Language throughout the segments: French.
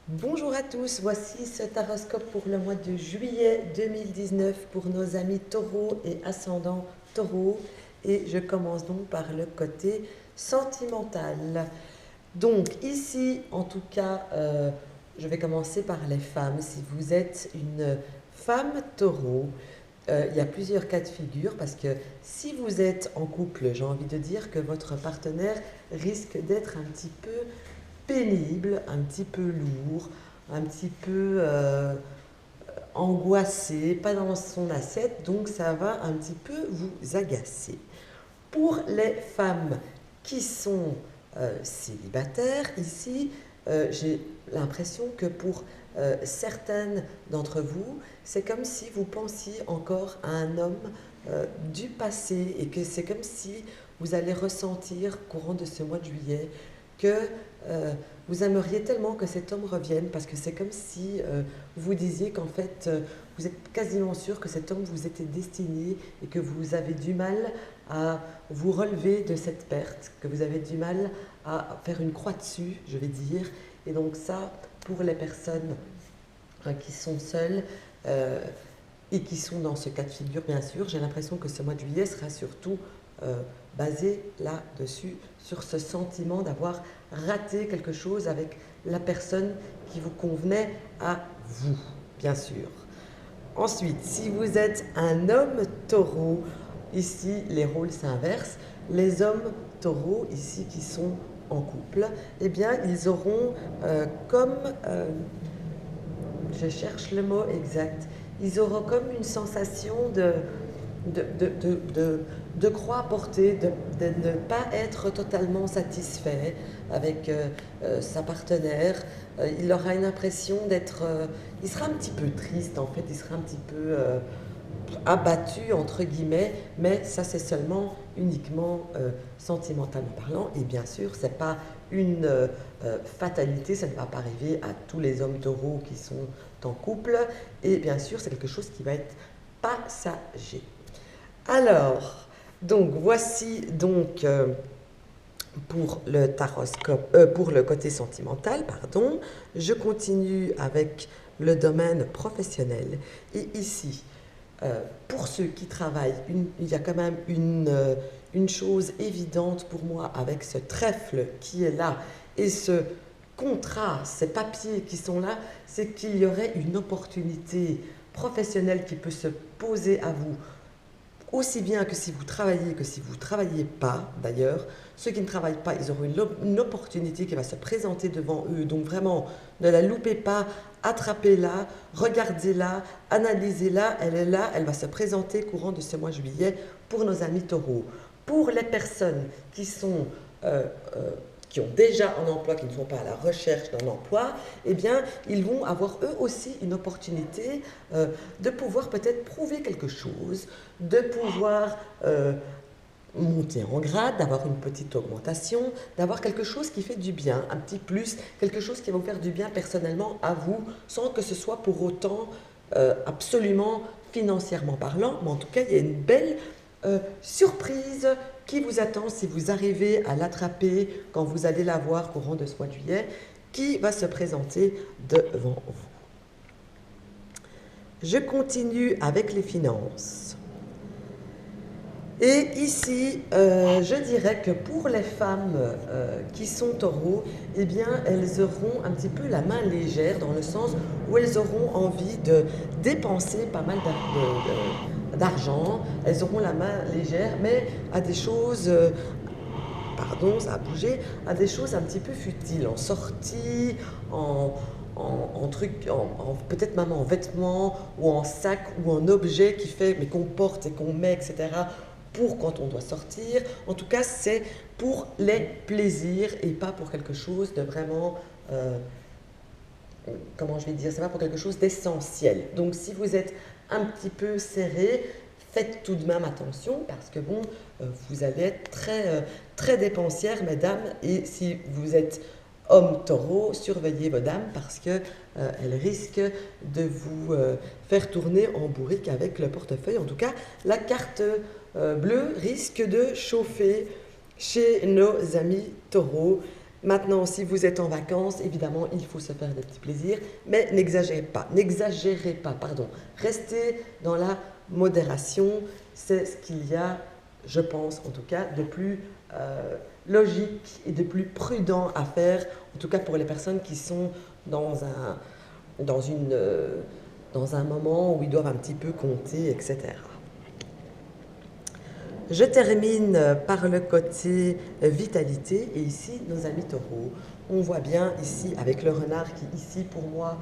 Bonjour à tous, voici ce taroscope pour le mois de juillet 2019 pour nos amis taureaux et ascendants taureaux. Et je commence donc par le côté sentimental. Donc ici, en tout cas, je vais commencer par les femmes. Si vous êtes une femme taureau, il y a plusieurs cas de figure parce que si vous êtes en couple, j'ai envie de dire que votre partenaire risque d'être un petit peu pénible, un petit peu lourd, un petit peu angoissé, pas dans son assiette, donc ça va un petit peu vous agacer. Pour les femmes qui sont célibataires, ici, j'ai l'impression que pour certaines d'entre vous, c'est comme si vous pensiez encore à un homme du passé et que c'est comme si vous allez ressentir au courant de ce mois de juillet que vous aimeriez tellement que cet homme revienne parce que c'est comme si vous disiez qu'en fait vous êtes quasiment sûr que cet homme vous était destiné et que vous avez du mal à vous relever de cette perte, que vous avez du mal à faire une croix dessus, je vais dire. Et donc ça, pour les personnes qui sont seules et qui sont dans ce cas de figure, bien sûr, j'ai l'impression que ce mois de juillet sera surtout basé là-dessus, sur ce sentiment d'avoir raté quelque chose avec la personne qui vous convenait à vous, bien sûr. Ensuite, si vous êtes un homme taureau, ici les rôles s'inversent. Les hommes taureaux, ici qui sont en couple, eh bien ils auront comme, je cherche le mot exact, ils auront comme une sensation de, de, de, de, de croix portée, de ne pas être totalement satisfait avec sa partenaire. Il aura une impression d'être... il sera un petit peu triste en fait, il sera un petit peu abattu entre guillemets, mais ça c'est seulement uniquement sentimentalement parlant. Et bien sûr, c'est pas une fatalité, ça ne va pas arriver à tous les hommes taureaux qui sont en couple. Et bien sûr, c'est quelque chose qui va être passager. Alors, donc voici donc pour le taroscope, pour le côté sentimental, pardon. Je continue avec le domaine professionnel. Et ici, pour ceux qui travaillent, il y a quand même une chose évidente pour moi avec ce trèfle qui est là et ce contrat, ces papiers qui sont là, c'est qu'il y aurait une opportunité professionnelle qui peut se poser à vous aussi bien que si vous travaillez que si vous ne travaillez pas d'ailleurs. Ceux qui ne travaillent pas, ils auront une opportunité qui va se présenter devant eux. Donc vraiment, ne la loupez pas, attrapez-la, regardez-la, analysez-la, elle est là, elle va se présenter courant de ce mois de juillet pour nos amis taureaux. Pour les personnes qui sont qui ont déjà un emploi, qui ne sont pas à la recherche d'un emploi, eh bien, ils vont avoir eux aussi une opportunité de pouvoir peut-être prouver quelque chose, de pouvoir monter en grade, d'avoir une petite augmentation, d'avoir quelque chose qui fait du bien, un petit plus, quelque chose qui va vous faire du bien personnellement à vous, sans que ce soit pour autant absolument financièrement parlant, mais en tout cas, il y a une belle surprise qui vous attend si vous arrivez à l'attraper quand vous allez la voir courant de ce mois de juillet, qui va se présenter devant vous. Je continue avec les finances. Et ici, je dirais que pour les femmes qui sont taureaux, eh bien, elles auront un petit peu la main légère dans le sens où elles auront envie de dépenser pas mal d'argent. Elles auront la main légère, mais à des choses, pardon, ça a bougé, à des choses un petit peu futiles, en sortie, en truc, peut-être même en vêtements ou en sac ou en objet qui fait, mais qu'on porte et qu'on met, etc. pour quand on doit sortir. En tout cas, c'est pour les plaisirs et pas pour quelque chose de vraiment, comment je vais dire, c'est pas pour quelque chose d'essentiel. Donc si vous êtes un petit peu serré, faites tout de même attention parce que bon, vous allez être très dépensière, mesdames, et si vous êtes homme taureau, surveillez vos dames parce que elles risquent de vous faire tourner en bourrique avec le portefeuille. En tout cas, la carte bleue risque de chauffer chez nos amis taureaux. Maintenant, si vous êtes en vacances, évidemment, il faut se faire des petits plaisirs, mais n'exagérez pas, pardon. Restez dans la modération, c'est ce qu'il y a, je pense en tout cas, de plus logique et de plus prudent à faire, en tout cas pour les personnes qui sont dans dans un moment où ils doivent un petit peu compter, etc. Je termine par le côté vitalité et ici nos amis taureaux. On voit bien ici avec le renard qui ici pour moi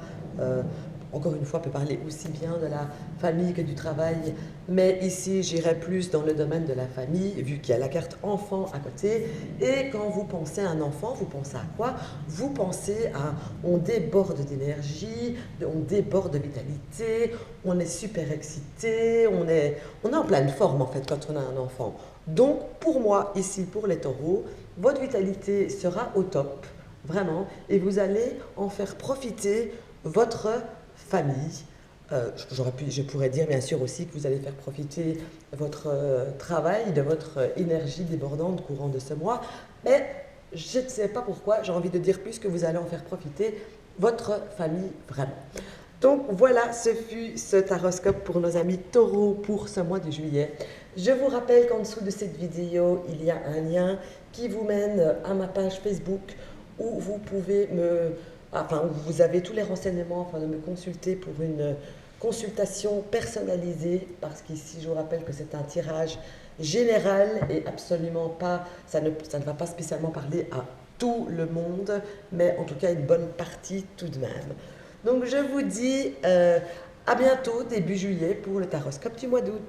encore une fois peut parler aussi bien de la famille que du travail, mais ici j'irai plus dans le domaine de la famille vu qu'il y a la carte enfant à côté. Et quand vous pensez à un enfant, vous pensez à quoi? Vous pensez à on déborde d'énergie, on déborde de vitalité, on est super excité, on est en pleine forme en fait quand on a un enfant. Donc pour moi, ici pour les taureaux, votre vitalité sera au top, vraiment, et vous allez en faire profiter votre famille. Je pourrais dire bien sûr aussi que vous allez faire profiter votre travail, de votre énergie débordante courant de ce mois, mais je ne sais pas pourquoi, j'ai envie de dire plus que vous allez en faire profiter votre famille vraiment. Donc voilà, ce fut ce taroscope pour nos amis taureaux pour ce mois de juillet. Je vous rappelle qu'en dessous de cette vidéo, il y a un lien qui vous mène à ma page Facebook où vous pouvez où vous avez tous les renseignements afin de me consulter pour une consultation personnalisée, parce qu'ici je vous rappelle que c'est un tirage général et absolument pas, ça ne va pas spécialement parler à tout le monde, mais en tout cas une bonne partie tout de même. Donc je vous dis à bientôt début juillet pour le taroscope du mois d'août.